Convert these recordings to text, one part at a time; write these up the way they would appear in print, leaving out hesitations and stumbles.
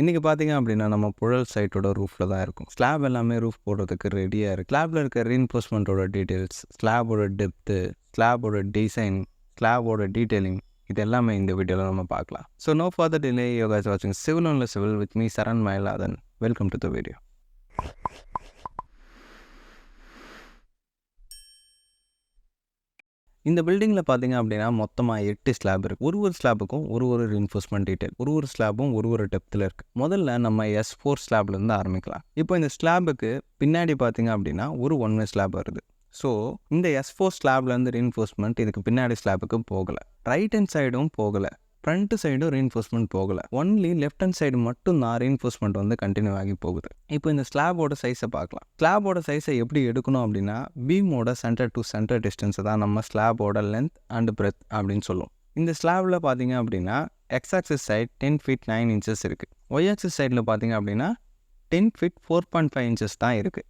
இன்றைக்கி பார்த்தீங்க அப்படின்னா நம்ம புழல் சைட்டோட ரூஃபில் தான் இருக்கும். ஸ்லாப் எல்லாமே ரூஃப் போடுறதுக்கு ரெடியாக இருக்குது. ஸ்லாபில் இருக்க ரீஇன்ஃபோர்ஸ்மெண்ட்டோட டீட்டெயில்ஸ், ஸ்லாபோட டெப்த்து, ஸ்லாபோட டிசைன், ஸ்லாபோட டீட்டெயிலிங் இது எல்லாமே இந்த வீடியோவில் நம்ம பார்க்கலாம். So no further delay, you guys watching Civil on Civil with me Saran Mayilnathan. Welcome to the video. இந்த பில்டிங்கில் பார்த்தீங்க அப்படின்னா மொத்தமாக 8 ஸ்லாப் இருக்குது. ஒரு ஸ்லாபுக்கும் ஒரு ரீஇன்ஃபோர்ஸ்மெண்ட் டீட்டெயில், ஒரு ஸ்லாபும் ஒரு டெப்த்தில் இருக்குது. முதல்ல நம்ம S4 ஸ்லாப்லேருந்து ஆரம்பிக்கலாம். இப்போ இந்த ஸ்லாபுக்கு பின்னாடி பார்த்தீங்க அப்படின்னா ஒரு 1 ஸ்லாப் வருது. ஸோ இந்த S4 ஸ்லாப்லேருந்து ரீஇன்ஃபோர்ஸ்மெண்ட் இதுக்கு பின்னாடி ஸ்லாபுக்கு போகலை, ரைட் ஹேண்ட் சைடும் போகலை, ஃப்ரண்ட் சைடும் ரீஇன்ஃபோர்ஸ்மெண்ட் போகலை. ஒன்லி லெஃப்ட் ஹேண்ட் சைடு மட்டும் தான் ரீஇன்ஃபோர்ஸ்மெண்ட் வந்து கண்டினியூ ஆகி போகுது. இப்போ இந்த ஸ்லாபோட சைஸை பார்க்கலாம். ஸ்லாபோட சைஸை எப்படி எடுக்கணும் அப்படின்னா பீமோட சென்டர் டு சென்டர் டிஸ்டன்ஸை தான் நம்ம ஸ்லாபோட லென்த் அண்ட் பிரெத் அப்படின்னு சொல்லுவோம். இந்த ஸ்லாபில் பார்த்தீங்க அப்படின்னா X axis side 10 feet 9 inches இருக்குது. ஒய் ஆக்சிஸ் சைடில் பார்த்தீங்க அப்படின்னா 10 feet 4.5 inches தான் இருக்குது.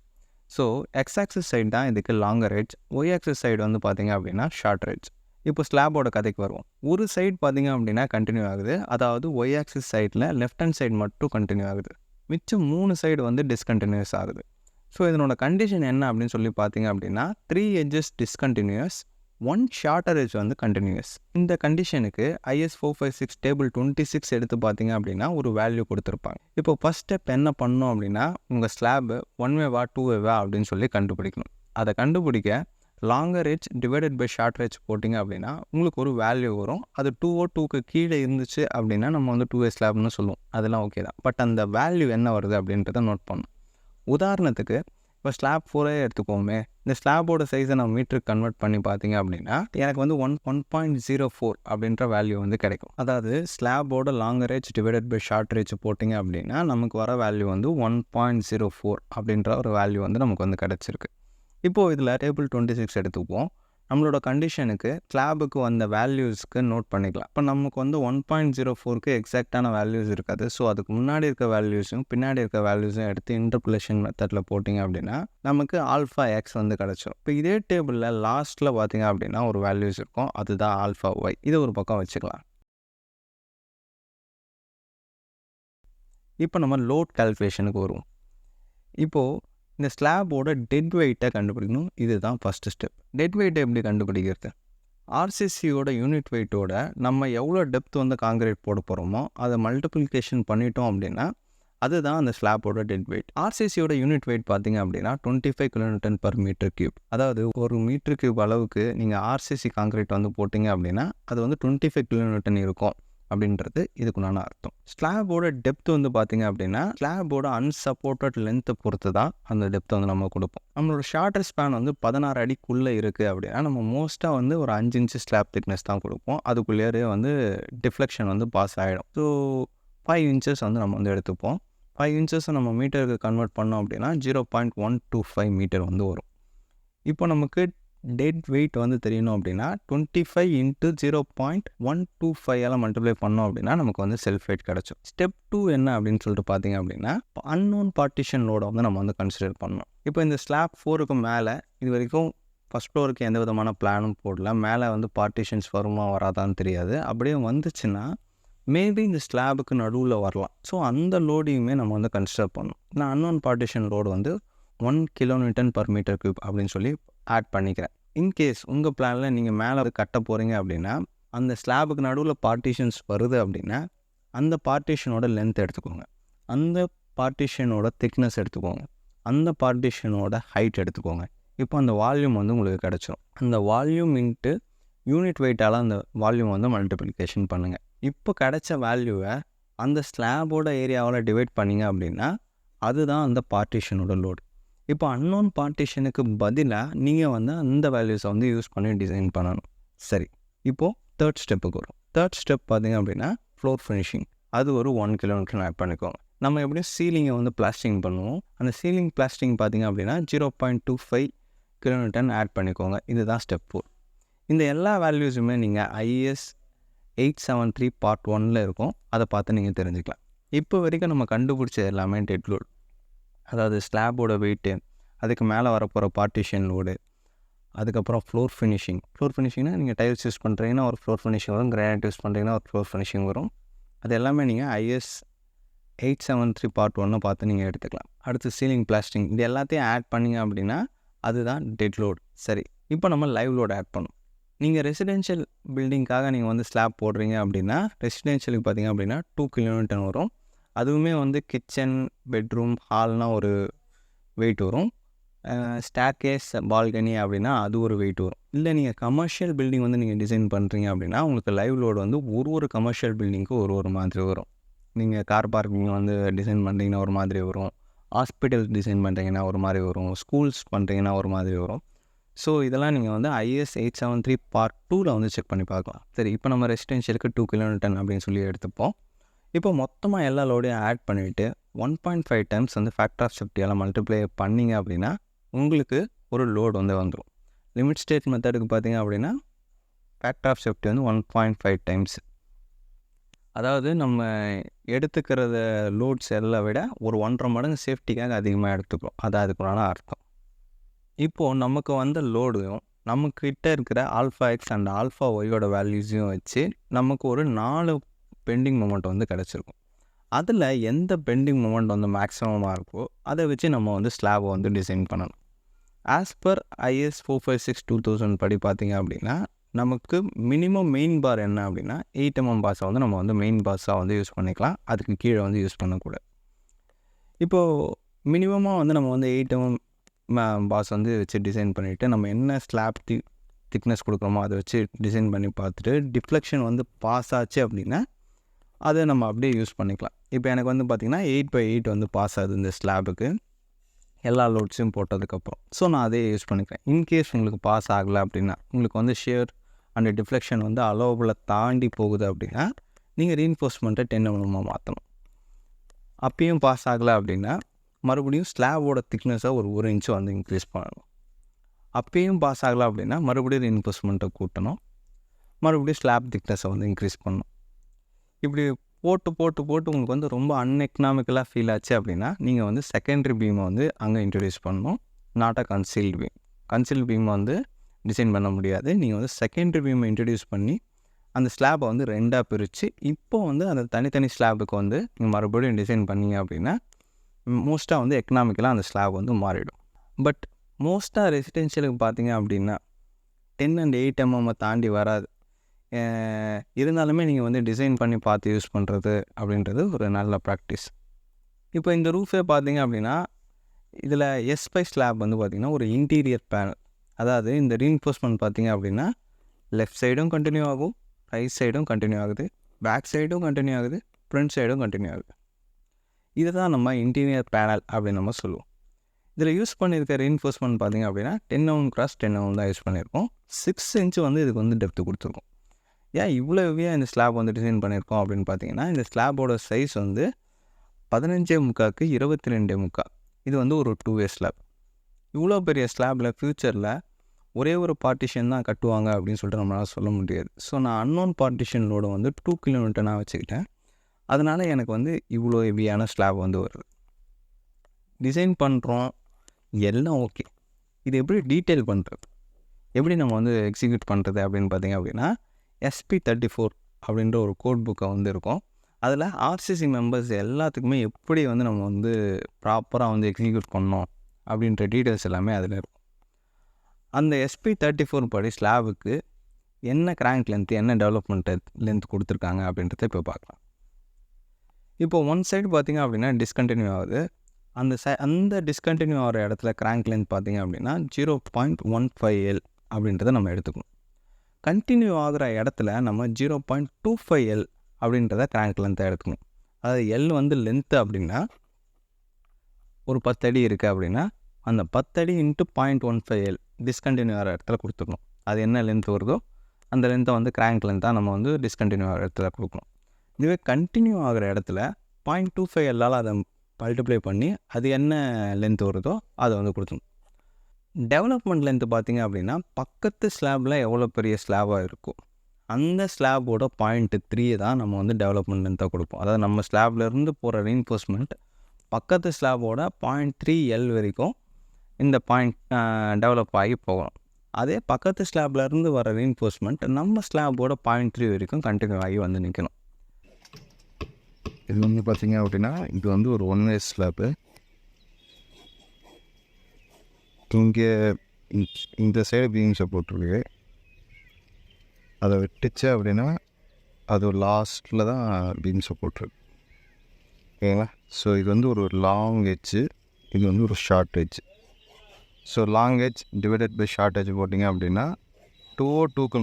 ஸோ எக்ஸ் ஆக்சிஸ் சைடு தான் இதுக்கு longer edge, Y axis side வந்து பார்த்தீங்க அப்படின்னா ஷார்ட் எட்ஜ். இப்போ ஸ்லாபோட கதைக்கு வருவோம். ஒரு சைடு பார்த்தீங்க அப்படின்னா கண்டினியூ ஆகுது, அதாவது ஒய் ஆக்சிஸ் சைடில் லெஃப்ட் ஹேண்ட் சைடு மட்டும் கண்டினியூ ஆகுது, மிச்சம் 3 சைடு வந்து டிஸ்கண்டினியூஸ் ஆகுது. ஸோ இதனோட கண்டிஷன் என்ன அப்படின்னு சொல்லி பார்த்தீங்க அப்படின்னா 3 edges டிஸ்கண்டினியூஸ், 1 ஷார்ட்டர் எட்ஜ் வந்து கண்டினியூஸ். இந்த கண்டிஷனுக்கு IS456 டேபிள் 26 எடுத்து பார்த்தீங்க அப்படின்னா ஒரு வேல்யூ கொடுத்துருப்பாங்க. இப்போ ஃபஸ்ட் ஸ்டெப் என்ன பண்ணணும் அப்படின்னா உங்கள் ஸ்லாப் 1 வேவா 2 வேவா அப்படின்னு சொல்லி கண்டுபிடிக்கணும். அதை கண்டுபிடிக்க longer edge divided by shorter edge போட்டிங்க அப்படின்னா உங்களுக்கு ஒரு வேல்யூ வரும். அது 202க்கு கீழே இருந்துச்சு அப்படின்னா நம்ம வந்து 2A ஸ்லாப்னு சொல்லுவோம், அதெல்லாம் ஓகே தான். பட் அந்த வேல்யூ என்ன வருது அப்படின்றத நோட் பண்ணணும். உதாரணத்துக்கு இப்போ ஸ்லாப் 4A எடுத்துக்கோமே, இந்த ஸ்லாபோட சைஸை நம்ம மீட்டருக்கு கன்வெர்ட் பண்ணி பார்த்தீங்க அப்படின்னா எனக்கு வந்து 1.04 அப்படின்ற வேல்யூ வந்து கிடைக்கும். அதாவது ஸ்லாபோட longer edge divided by shorter edge போட்டிங்க அப்படின்னா நமக்கு வர வேல்யூ வந்து 1.04 அப்படின்ற ஒரு வேல்யூ வந்து நமக்கு வந்து கிடச்சிருக்கு. இப்போது இதில் டேபிள் 26 எடுத்துக்குவோம். நம்மளோட கண்டிஷனுக்கு ஸ்லாபுக்கு வந்த வேல்யூஸ்க்கு நோட் பண்ணிக்கலாம். இப்போ நமக்கு வந்து 1.04க்கு எக்ஸாக்டான வேல்யூஸ் இருக்காது. ஸோ அதுக்கு முன்னாடி இருக்க வேல்யூஸும் பின்னாடி இருக்க வேல்யூஸும் எடுத்து இன்டர்போலேஷன் மெத்தடில் போட்டிங்க அப்படின்னா நமக்கு ஆல்ஃபா எக்ஸ் வந்து கிடச்சிரும். இப்போ இதே டேபிளில் லாஸ்ட்டில் பார்த்தீங்க அப்படின்னா ஒரு வேல்யூஸ் இருக்கும், அதுதான் ஆல்ஃபா ஒய். இதை ஒரு பக்கம் வச்சுக்கலாம். இப்போ நம்ம லோட் கால்குலேஷனுக்கு வருவோம். இப்போது இந்த ஸ்லாபோட டெட் வெயிட்டை கண்டுபிடிக்கணும். இதுதான் ஃபஸ்ட்டு ஸ்டெப். டெட் வெயிட்டை எப்படி கண்டுபிடிக்கிறது? ஆர்சிசியோட யூனிட் வெயிட்டோட நம்ம எவ்வளோ டெப்த் வந்து காங்கிரீட் போட போகிறோமோ அதை மல்டிப்ளிகேஷன் பண்ணிட்டோம் அப்படின்னா அதுதான் அந்த ஸ்லாபோட டெட் வெயிட். ஆர்சிசியோட யூனிட் வெயிட் பார்த்தீங்க அப்படின்னா 25 kN/m3. அதாவது ஒரு மீட்டர் கியூப் அளவுக்கு நீங்கள் ஆர்சிசி காங்கிரீட் வந்து போட்டிங்க அப்படின்னா அது வந்து 25 kN இருக்கும் அப்படின்றது இதுக்குண்டான அர்த்தம். ஸ்லாபோட டெப்த் வந்து பார்த்தீங்க அப்படின்னா ஸ்லாபோட அன்சப்போர்ட்டட் லென்த்தை பொறுத்து தான் அந்த டெப்த்தை வந்து நம்ம கொடுப்போம். நம்மளோட ஷார்ட்டர் ஸ்பேன் வந்து 16 அடிக்குள்ளே இருக்குது அப்படின்னா நம்ம மோஸ்ட்டாக வந்து ஒரு 5 inch ஸ்லாப் திக்னஸ் தான் கொடுப்போம். அதுக்குள்ளேயே வந்து டிஃப்ளெக்ஷன் வந்து பாஸ் ஆகிடும். ஸோ 5 inches வந்து நம்ம வந்து எடுத்துப்போம். 5 inches நம்ம மீட்டருக்கு கன்வெர்ட் பண்ணோம் அப்படின்னா 0.125 மீட்டர் வந்து வரும். இப்போ நமக்கு டெட் வெயிட் வந்து தெரியணும் அப்படின்னா 25 × 0.125 மல்டிப்ளை பண்ணோம் அப்படின்னா நமக்கு வந்து செல்ஃப் வெயிட் கிடச்சோம். ஸ்டெப் 2 என்ன அப்படின்னு சொல்லிட்டு பார்த்தீங்க அப்படின்னா அன்னோன் பார்ட்டிஷன் லோடை வந்து நம்ம வந்து கன்சிடர் பண்ணணும். இப்போ இந்த ஸ்லாப் 4க்கு மேலே இது வரைக்கும் ஃபஸ்ட் ஃப்ளோருக்கு எந்த விதமான பிளானும் போடல. மேலே வந்து பார்ட்டிஷன்ஸ் வருமா வராதான்னு தெரியாது. அப்படியே வந்துச்சுன்னா மேபி இந்த ஸ்லாபுக்கு நடுவில் வரலாம். ஸோ அந்த லோடையுமே நம்ம வந்து கன்சிடர் பண்ணணும். நான் அன்னோன் பார்ட்டிஷன் லோடு வந்து 1 kN/m3 அப்படின்னு சொல்லி ஆட் பண்ணிக்கிறேன். இன்கேஸ் உங்கள் பிளானில் நீங்கள் மேலே கட்ட போகிறீங்க அப்படின்னா அந்த ஸ்லாபுக்கு நடுவில் பார்ட்டிஷன்ஸ் வருது அப்படின்னா அந்த பார்ட்டிஷனோட லென்த் எடுத்துக்கோங்க, அந்த பார்ட்டிஷனோட திக்னஸ் எடுத்துக்கோங்க, அந்த பார்ட்டிஷனோட ஹைட் எடுத்துக்கோங்க. இப்போ அந்த வால்யூம் வந்து உங்களுக்கு கிடச்சிரும். அந்த வால்யூம் இன்ட்டு யூனிட் வெயிட்டால் அந்த வால்யூம் வந்து மல்டிப்ளிகேஷன் பண்ணுங்கள். இப்போ கிடைச்ச வேல்யூவை அந்த ஸ்லாபோட ஏரியாவில் டிவைட் பண்ணிங்க அப்படின்னா அதுதான் அந்த பார்ட்டிஷனோட லோடு. இப்போ அன்னோன் பார்ட்டிஷனுக்கு பதிலாக நீங்கள் வந்து அந்த வேல்யூஸை வந்து யூஸ் பண்ணி டிசைன் பண்ணணும். சரி, இப்போது தேர்ட் ஸ்டெப்புக்கு வரும். தேர்ட் ஸ்டெப் பார்த்திங்க அப்படின்னா ஃப்ளோர் ஃபினிஷிங். அது ஒரு 1 kN ஆட் பண்ணிக்கோங்க. நம்ம எப்படியும் சீலிங்கை வந்து பிளாஸ்டிங் பண்ணுவோம். அந்த சீலிங் பிளாஸ்டிங் பார்த்திங்க அப்படின்னா 0.25 kN ஆட் பண்ணிக்கோங்க. இதுதான் ஸ்டெப் 4. இந்த எல்லா வேல்யூஸுமே நீங்கள் IS873 Part 1 இருக்கும், அதை பார்த்து நீங்கள் தெரிஞ்சுக்கலாம். இப்போ வரைக்கும் நம்ம கண்டுபிடிச்ச எல்லாமே டெட் லோட், அதாவது ஸ்லாபோட வெயிட்டு, அதுக்கு மேலே வரப்போகிற பார்ட்டிஷன் லோடு, அதுக்கப்புறம் ஃப்ளோர் ஃபினிஷிங்னா நீங்கள் டைல்ஸ் யூஸ் பண்ணுறீங்கன்னா ஒரு ஃப்ளோர் ஃபினிஷிங் வரும், கிரானைட் யூஸ் பண்ணுறீங்கன்னா ஒரு ஃப்ளோர் ஃபினிஷிங் வரும். அது எல்லாமே நீங்கள் 873 பார்ட் 1 பார்த்து நீங்கள் எடுத்துக்கலாம். அடுத்து சீலிங் பிளாஸ்டிங், இது எல்லாத்தையும் ஆட் பண்ணிங்க அப்படின்னா அதுதான் டெட் லோட். சரி, இப்போ நம்ம லைவ் லோட் ஆட் பண்ணணும். நீங்கள் ரெசிடென்ஷியல் பில்டிங்காக நீங்கள் வந்து ஸ்லாப் போடுறீங்க அப்படின்னா ரெசிடென்ஷியலுக்கு பார்த்தீங்க அப்படின்னா 2 கிலோமீட்டர் வரும். அதுவுமே வந்து கிச்சன், பெட்ரூம், ஹால்னால் ஒரு வெயிட் வரும். ஸ்டேர்கேஸ், பால்கனி அப்படின்னா அது ஒரு வெயிட் வரும். இல்லை நீங்கள் கமர்ஷியல் பில்டிங் வந்து நீங்கள் டிசைன் பண்ணுறீங்க அப்படின்னா உங்களுக்கு லைவ் லோடு வந்து ஒரு கமர்ஷியல் பில்டிங்க்கு ஒரு மாதிரி வரும். நீங்கள் கார் பார்க்கிங் வந்து டிசைன் பண்ணுறீங்கன்னா ஒரு மாதிரி வரும், ஹாஸ்பிட்டல் டிசைன் பண்ணுறீங்கன்னா ஒரு மாதிரி வரும், ஸ்கூல்ஸ் பண்ணுறீங்கன்னா ஒரு மாதிரி வரும். ஸோ இதெல்லாம் நீங்கள் வந்து IS873 பார்ட் 2ல் வந்து செக் பண்ணி பார்க்கலாம். சரி, இப்போ நம்ம ரெசிடென்ஷியலுக்கு 2 கிலோமீட்டர் அப்படின்னு சொல்லி எடுத்துப்போம். இப்போ மொத்தமாக எல்லா லோடையும் ஆட் பண்ணிவிட்டு 1.5 டைம்ஸ் வந்து ஃபேக்டர் ஆஃப் சேஃப்டியால் மல்டிப்ளை பண்ணிங்க அப்படின்னா உங்களுக்கு ஒரு லோடு வந்து வந்துடும். லிமிட் ஸ்டேட் மெத்தடுக்கு பார்த்தீங்க அப்படின்னா ஃபேக்டர் ஆஃப் சேஃப்டி வந்து 1.5 டைம்ஸ். அதாவது நம்ம எடுத்துக்கிறத லோட்ஸ் எல்லாம் விட ஒரு 1.5 மடங்கு சேஃப்டிக்காக அதிகமாக எடுத்துக்கிறோம். அது அதுக்குள்ளான அர்த்தம். இப்போது நமக்கு வந்த லோடையும் நம்மக்கிட்ட இருக்கிற ஆல்ஃபா எக்ஸ் அண்ட் ஆல்ஃபா ஒய்யோட வேல்யூஸையும் வச்சு நமக்கு ஒரு 4 பெண்டிங் மொமெண்ட் வந்து கிடச்சிருக்கும். அதில் எந்த பெண்டிங் மொமெண்ட் வந்து மேக்ஸிமமாக இருக்கோ அதை வச்சு நம்ம வந்து ஸ்லாபை வந்து டிசைன் பண்ணணும். ஆஸ் பர் IS456 2000 படி பார்த்திங்க அப்படின்னா நமக்கு மினிமம் மெயின் பார் என்ன அப்படின்னா 8 mm பாஸை வந்து நம்ம வந்து மெயின் பாஸாக வந்து யூஸ் பண்ணிக்கலாம். அதுக்கு கீழே வந்து யூஸ் பண்ணக்கூடாது. இப்போது மினிமமாக வந்து நம்ம வந்து 8 mm பாஸ் வந்து வச்சு டிசைன் பண்ணிவிட்டு நம்ம என்ன ஸ்லாப் திக்னஸ் கொடுக்குறோமோ அதை வச்சு டிசைன் பண்ணி பார்த்துட்டு டிஃப்ளெக்ஷன் வந்து பாஸ் ஆச்சு அப்படின்னா அதை நம்ம அப்படியே யூஸ் பண்ணிக்கலாம். இப்போ எனக்கு வந்து பார்த்திங்கன்னா 8/8 வந்து பாஸ் ஆகுது இந்த ஸ்லாபுக்கு எல்லா லோட்ஸையும் போட்டதுக்கப்புறம். ஸோ நான் அதே யூஸ் பண்ணிக்கிறேன். இன்கேஸ் உங்களுக்கு பாஸ் ஆகலை அப்படின்னா உங்களுக்கு வந்து ஷியர் அண்ட் டிஃப்ளெக்ஷன் வந்து அலோவபிளை தாண்டி போகுது அப்படின்னா நீங்கள் ரீஎன்ஃபோர்ஸ்மெண்ட்டை 10 mm மாற்றணும். அப்பயும் பாஸ் ஆகலை அப்படின்னா மறுபடியும் ஸ்லாபோட திக்னஸை ஒரு இன்ச்சு வந்து இன்க்ரீஸ் பண்ணணும். அப்பயும் பாஸ் ஆகலை அப்படின்னா மறுபடியும் ரீஎன்ஃபோர்ஸ்மெண்ட்டை கூட்டணும், மறுபடியும் ஸ்லாப் திக்னஸை வந்து இன்க்ரீஸ் பண்ணணும். இப்படி போட்டு உங்களுக்கு வந்து ரொம்ப அன்எக்கனாமிக்கலாக ஃபீல் ஆச்சு அப்படின்னா நீங்கள் வந்து செகண்டரி பீமை வந்து அங்கே இன்ட்ரடியூஸ் பண்ணணும். Not a concealed beam. Concealed பீமை வந்து டிசைன் பண்ண முடியாது. நீங்கள் வந்து செகண்டரி பீமை இன்ட்ரடியூஸ் பண்ணி அந்த ஸ்லாபை வந்து 2ஆக பிரித்து இப்போ வந்து அந்த தனித்தனி ஸ்லாபுக்கு வந்து நீங்கள் மறுபடியும் டிசைன் பண்ணிங்க அப்படின்னா மோஸ்ட்டாக வந்து எக்கனாமிக்கலாக அந்த ஸ்லாப் வந்து மாறிடும். பட் மோஸ்ட்டாக ரெசிடென்ஷியலுக்கு பார்த்தீங்க அப்படின்னா 10 and 8 mm தாண்டி வராது. இருந்தாலுமே நீங்கள் வந்து டிசைன் பண்ணி பார்த்து யூஸ் பண்ணுறது அப்படின்றது ஒரு நல்ல ப்ராக்டிஸ். இப்போ இந்த ரூஃபே பார்த்தீங்க அப்படின்னா இதில் S5 ஸ்லாப் வந்து பார்த்திங்கன்னா ஒரு இன்டீரியர் பேனல். அதாவது இந்த ரீஎன்ஃபோர்ஸ்மெண்ட் பார்த்திங்க அப்படின்னா லெஃப்ட் சைடும் கண்டினியூ ஆகும், ரைட் சைடும் கண்டினியூ ஆகுது, பேக் சைடும் கண்டினியூ ஆகுது, ஃப்ரண்ட் சைடும் கண்டினியூ ஆகுது. இதை தான் நம்ம இன்டீரியர் பேனல் அப்படின்னு நம்ம சொல்லுவோம். இதில் யூஸ் பண்ணியிருக்க ரீஎன்ஃபோர்ஸ்மெண்ட் பார்த்திங்க அப்படின்னா 10 mm x 10 mm தான் யூஸ் பண்ணியிருக்கோம். 6 inch வந்து இதுக்கு வந்து டெப்த்து கொடுத்துருக்கோம். ஏன் இவ்வளோ ஹெவியாக இந்த ஸ்லாப் வந்து டிசைன் பண்ணியிருக்கோம் அப்படின்னு பார்த்தீங்கன்னா இந்த ஸ்லாபோட சைஸ் வந்து 15.75 22.75. இது வந்து ஒரு 2-way ஸ்லாப். இவ்வளோ பெரிய ஸ்லாபில் ஃப்யூச்சரில் ஒரே ஒரு பார்ட்டிஷன் தான் கட்டுவாங்க அப்படின்னு சொல்லிட்டு நம்மளால் சொல்ல முடியாது. ஸோ நான் அன்னோன் பார்ட்டிஷன் லோடு வந்து 2 km நான் வச்சுக்கிட்டேன். அதனால் எனக்கு வந்து இவ்வளோ ஹெவியான ஸ்லாப் வந்து வருது. டிசைன் பண்ணுறோம் எல்லாம் ஓகே. இது எப்படி டீட்டெயில் பண்ணுறது, எப்படி நம்ம வந்து எக்ஸிக்யூட் பண்ணுறது அப்படின்னு பார்த்தீங்க அப்படின்னா SP-34 அப்படின்ற ஒரு கோட் புக்கை வந்து இருக்கும். அதில் RCC மெம்பர்ஸ் எல்லாத்துக்குமே எப்படி வந்து நம்ம வந்து ப்ராப்பராக வந்து எக்ஸிக்யூட் பண்ணோம் அப்படின்ற டீட்டெயில்ஸ் எல்லாமே அதில் இருக்கும். அந்த SP-34 படி ஸ்லாபுக்கு என்ன கிராங்க் லென்த்து, என்ன டெவலப்மெண்ட் லென்த் கொடுத்துருக்காங்க அப்படின்றத இப்போ பார்க்கலாம். இப்போ ஒன் சைடு பார்த்திங்க அப்படின்னா டிஸ்கண்டினியூ ஆகுது. அந்த டிஸ்கண்டினியூ ஆகிற இடத்துல கிராங்க் லென்த் பார்த்திங்க அப்படின்னா 0.15L அப்படின்றத நம்ம எடுத்துக்கணும். கண்டினியூ ஆகிற இடத்துல நம்ம 0.25L அப்படின்றத கிராங்க் லென்த்தை எடுத்துக்கணும். அதாவது L வந்து லென்த்து அப்படின்னா ஒரு 10 அடி இருக்குது அப்படின்னா அந்த 10 அடி இன்ட்டு 0.15L டிஸ்கண்டினியூ ஆகிற இடத்துல கொடுத்துக்கணும். அது என்ன லென்த் வருதோ அந்த லென்த்தை வந்து கிராங்க் லென்த்தாக நம்ம வந்து டிஸ்கண்டினியூ ஆகிற இடத்துல கொடுக்கணும். இதுவே கண்டினியூ ஆகிற இடத்துல 0.25L அதை மல்டிப்ளை பண்ணி அது என்ன லென்த் வருதோ அதை வந்து கொடுக்கணும். டெவலப்மெண்ட் லென்த்து பார்த்திங்க அப்படின்னா பக்கத்து ஸ்லாபில் எவ்வளோ பெரிய ஸ்லாபாக இருக்கும் அந்த ஸ்லாபோட 0.3 தான் நம்ம வந்து டெவலப்மெண்ட் லென்த்தாக கொடுப்போம். அதாவது நம்ம ஸ்லாப்லேருந்து போகிற ரீஎன்ஃபோர்ஸ்மெண்ட் பக்கத்து ஸ்லாபோட 0.3L வரைக்கும் இந்த டெவலப் ஆகி போகணும். அதே பக்கத்து ஸ்லாப்லேருந்து வர ரீஎன்ஃபோர்ஸ்மெண்ட் நம்ம ஸ்லாபோட 0.3 வரைக்கும் கண்டினியூ ஆகி வந்து நிற்கணும். இது வந்து பார்த்திங்க அப்படின்னா இது வந்து ஒரு 1 way ஸ்லாப்பு. இங்கே இந்த சைடு பீம் சப்போர்ட் இருக்குது. அதை விட்டுச்சு அப்படின்னா அது லாஸ்ட்டில் தான் பீம் சப்போர்ட் இருக்குது. ஓகேங்களா? ஸோ இது வந்து ஒரு லாங் எட்ஜு, இது வந்து ஒரு short edge. So long edge divided by short edge போட்டிங்க அப்படின்னா 202க்கு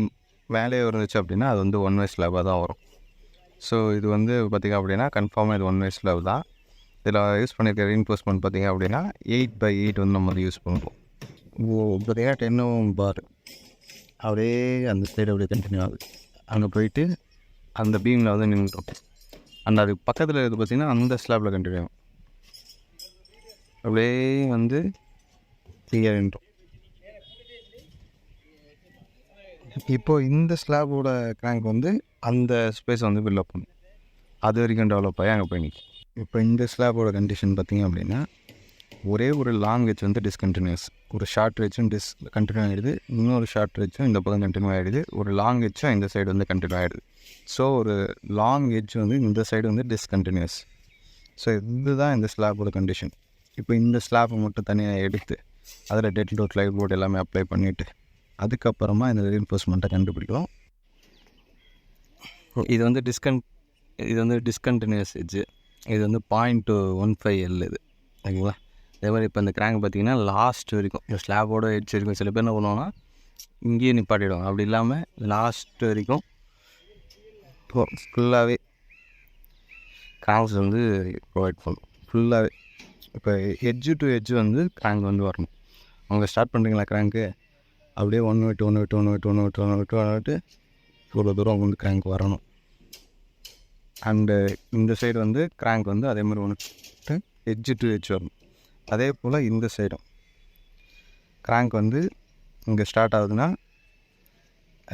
மேலே இருந்துச்சு அப்படின்னா அது வந்து 1 way ஸ்லாபாக தான் வரும். ஸோ இது வந்து பார்த்திங்க அப்படின்னா கன்ஃபார்மாக இது 1 way ஸ்லாப் தான். இதில் யூஸ் பண்ணியிருக்க ரீஇன்ஃபோர்ஸ்மெண்ட் பார்த்திங்க அப்படின்னா 8/8 வந்து நம்ம யூஸ் பண்ணுவோம். பார்த்திங்கன்னா 10 பார் அப்படியே அந்த சைடு அப்படியே கண்டினியூ ஆகுது. அங்கே போயிட்டு அந்த பீமில் வந்து நின்றுட்டோம். அந்த அதுக்கு பக்கத்தில் இருக்குது பார்த்திங்கன்னா அந்த ஸ்லாப்பில் கண்டினியூ ஆகும். அப்படியே வந்து ஃப்ரீயாக நின்றோம். இப்போது இந்த ஸ்லாபோட கிராங்க் வந்து அந்த ஸ்பேஸ் வந்து ஃபில்லப் பண்ணும். அது வரைக்கும் டெவலப் ஆகி அங்கே போய் நிற்கும். இப்போ இந்த ஸ்லாபோட கண்டிஷன் பார்த்திங்க அப்படின்னா ஒரே ஒரு லாங் எட்ஜ் வந்து டிஸ்கண்டினியூஸ், ஒரு ஷார்ட் எட்ஜும் கண்டினியூ ஆகிடுது, இன்னொரு ஷார்ட் எட்ஜும் இந்த பக்கம் கண்டினியூ ஆகிடுது, ஒரு லாங் எட்ஜும் இந்த சைடு வந்து கண்டினியூ ஆகிடுது. ஸோ ஒரு லாங் எட்ஜ் வந்து இந்த சைடு வந்து டிஸ்கண்டினியூஸ். ஸோ இதுதான் இந்த ஸ்லாபோட கண்டிஷன். இப்போ இந்த ஸ்லாப்பை மட்டும் தனியாக எடுத்து அதில் டெட் டோர் லைட் போர்டு எல்லாமே அப்ளை பண்ணிவிட்டு அதுக்கப்புறமா இந்த ரீஇன்ஃபோர்ஸ்மெண்ட்டை கண்டுபிடிக்கலாம். இது வந்து டிஸ்கண்டினியூஸ் எட்ஜு. இது வந்து 0.15 L இது. ஓகேங்களா? அதே மாதிரி இப்போ இந்த கிராங்க் பார்த்திங்கன்னா லாஸ்ட் வரைக்கும் இந்த ஸ்லாபோட எட்ஜ் வரைக்கும் சில பேர் என்ன பண்ணுவாங்கன்னா இங்கேயே நிப்பாட்டிடுவாங்க. அப்படி இல்லாமல் லாஸ்ட் வரைக்கும் ஃபுல்லாகவே கிராங்க்ஸ் வந்து ப்ரொவைட் பண்ணும். ஃபுல்லாகவே இப்போ எட்ஜு டு எட்ஜு வந்து கிராங்க் வந்து வரணும். அவங்க ஸ்டார்ட் பண்ணுறீங்களா கிராங்க்கு, அப்படியே ஒன்று விட்டு இவ்வளோ தூரம் வந்து கிராங்க் வரணும். அண்டு இந்த சைடு வந்து கிராங்க் வந்து அதே மாதிரி ஒன்று எட்ஜு டு எட்ஜ் வரணும். அதே போல் இந்த சைடும் கிராங்க் வந்து இங்கே ஸ்டார்ட் ஆகுதுன்னா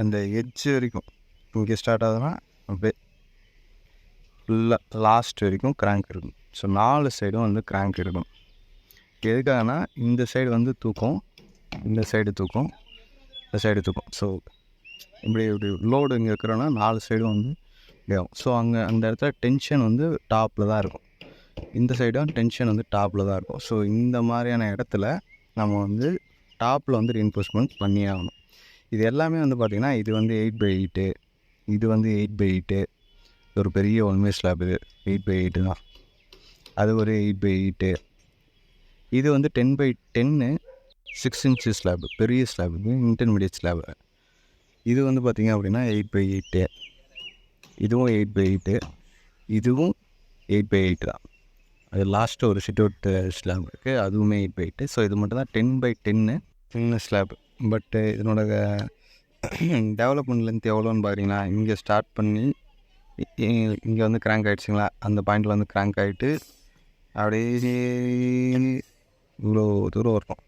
அந்த எட்ஜ் வரைக்கும் இங்கே ஸ்டார்ட் ஆகுதுன்னா அப்படியே ஃபுல்லாக லாஸ்ட் வரைக்கும் கிராங்க் இருக்கும். ஸோ 4 சைடும் வந்து கிராங்க் இருக்கும். எதுக்காகனா இந்த சைடு வந்து தூக்கும், இந்த சைடு தூக்கும், இந்த சைடு தூக்கும். ஸோ இப்படி லோடு இங்கே இருக்கிறோன்னா 4 சைடும் வந்து ஆகும். ஸோ அங்கே அந்த இடத்துல டென்ஷன் வந்து டாப்பில் தான் இருக்கும், இந்த சைடும் டென்ஷன் வந்து டாப்பில் தான் இருக்கும். ஸோ இந்த மாதிரியான இடத்துல நம்ம வந்து டாப்பில் வந்து ரீஇன்ஃபோர்ஸ்மெண்ட் பண்ணியே ஆகணும். இது எல்லாமே வந்து பார்த்திங்கன்னா இது வந்து 8/8, இது வந்து 8/8, ஒரு பெரிய 1 way ஸ்லாப். இது 8/8 தான். அது ஒரு 8/8. இது வந்து 10/10 6 inch ஸ்லாப், பெரிய ஸ்லாப். இது இன்டர்மீடியட் ஸ்லாப். இது வந்து பார்த்திங்க அப்படின்னா 8/8, இதுவும் 8/8, இதுவும் 8/8 தான். அது லாஸ்ட்டு ஒரு ஷிட் அவுட் ஸ்லாப் இருக்குது, அதுவுமே 8/8. ஸோ இது மட்டும் தான் 10/10 சின்ன ஸ்லாப். பட்டு இதனோட டெவலப்மெண்ட் லென்த் எவ்வளோன்னு பார்த்தீங்கன்னா இங்கே ஸ்டார்ட் பண்ணி இங்கே வந்து கிராங்க் ஆகிடுச்சிங்களா, அந்த பாயிண்டில் வந்து கிராங்க் ஆகிட்டு அப்படியே இவ்வளோ தூரம் இருக்கும்.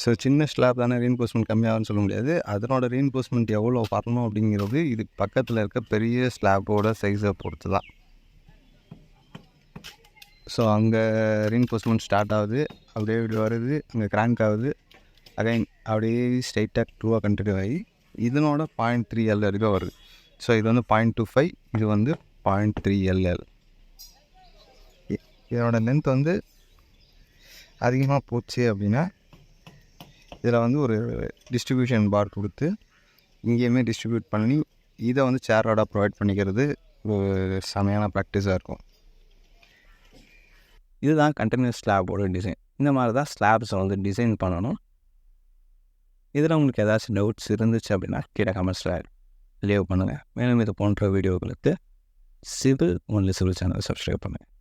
ஸோ சின்ன ஸ்லாப் தானே ரீஇன்ஃபோர்ஸ்மெண்ட் கம்மியாகும்னு சொல்ல முடியாது. அதனோட ரீஇன்ஃபோர்ஸ்மெண்ட் எவ்வளோ வரணும் அப்படிங்கிறது இதுக்கு பக்கத்தில் இருக்க பெரிய ஸ்லாப்போட சைஸை பொறுத்து தான். ஸோ அங்கே ரீஇன்ஃபோர்ஸ்மெண்ட் ஸ்டார்ட் ஆகுது, அப்படியே இப்படி வருது, அங்கே கிராங்க் ஆகுது, அகைன் அப்படியே ஸ்ட்ரைட்டாக ட்ரூவாக கண்டினியூ ஆகி இதனோட 0.3 L வரைக்கும் வருது. ஸோ இது வந்து 0.25, இது வந்து 0.3 LL. இதனோட லென்த் வந்து அதிகமாக போச்சு அப்படின்னா இதில் வந்து ஒரு டிஸ்ட்ரிபியூஷன் பார் கொடுத்து இங்கேயுமே டிஸ்ட்ரிபியூட் பண்ணி இதை வந்து சேரோட ப்ரொவைட் பண்ணிக்கிறது ஒரு செமையான ப்ராக்டிஸாக இருக்கும். இதுதான் கண்டினியூஸ் ஸ்லாபோட டிசைன். இந்த மாதிரி தான் ஸ்லாப்ஸை வந்து டிசைன் பண்ணணும். இதில் உங்களுக்கு ஏதாச்சும் டவுட்ஸ் இருந்துச்சு அப்படின்னா கீழே கமெண்ட்ஸில் லீவ் பண்ணுங்கள். மேலும் இது போன்ற வீடியோக்களுக்கு civil only civil channel subscribe பண்ணுங்கள்.